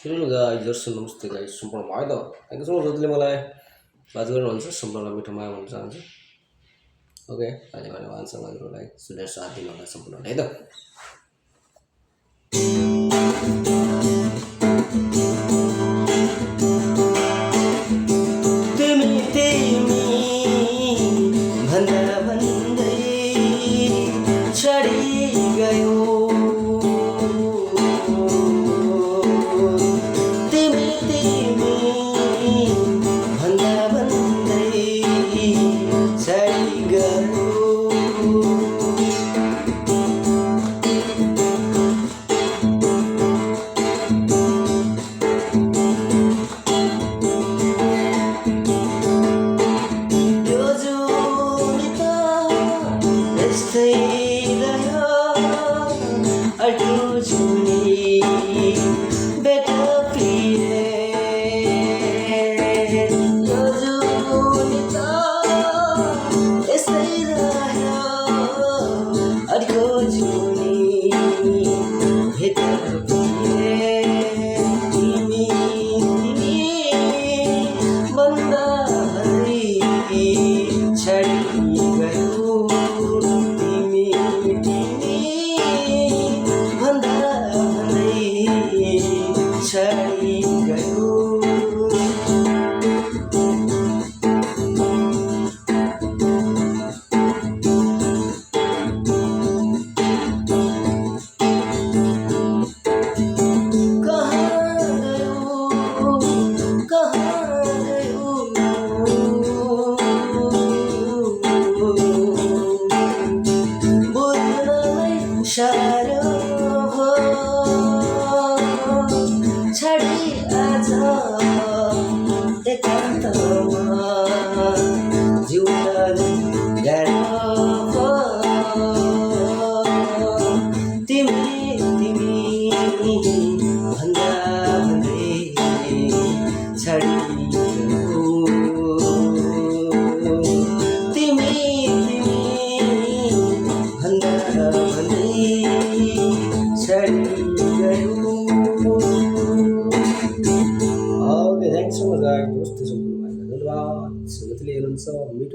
Hello guys, नमस्ते guys, सम्पूर्ण भयो त थ्याङ्क यू सो मच जतिले मलाई बात गर्नुहुन्छ सम्पूर्णलाई मिठो माया भन्न चाहन्छु ओके अहिले मैले उहाँसँग हजुरहरूलाई सुनेर साथ दिनुहोला सम्पूर्णले है त तिमी तिमी भन्दा भन्दै छडी गयो तिमी तिमी भन्दा भन्दै छडी गयो Okay, thanks so much guys. दोस्तों सम्पूर्ण धन्यवाद. सुनते लिए उनसे मीट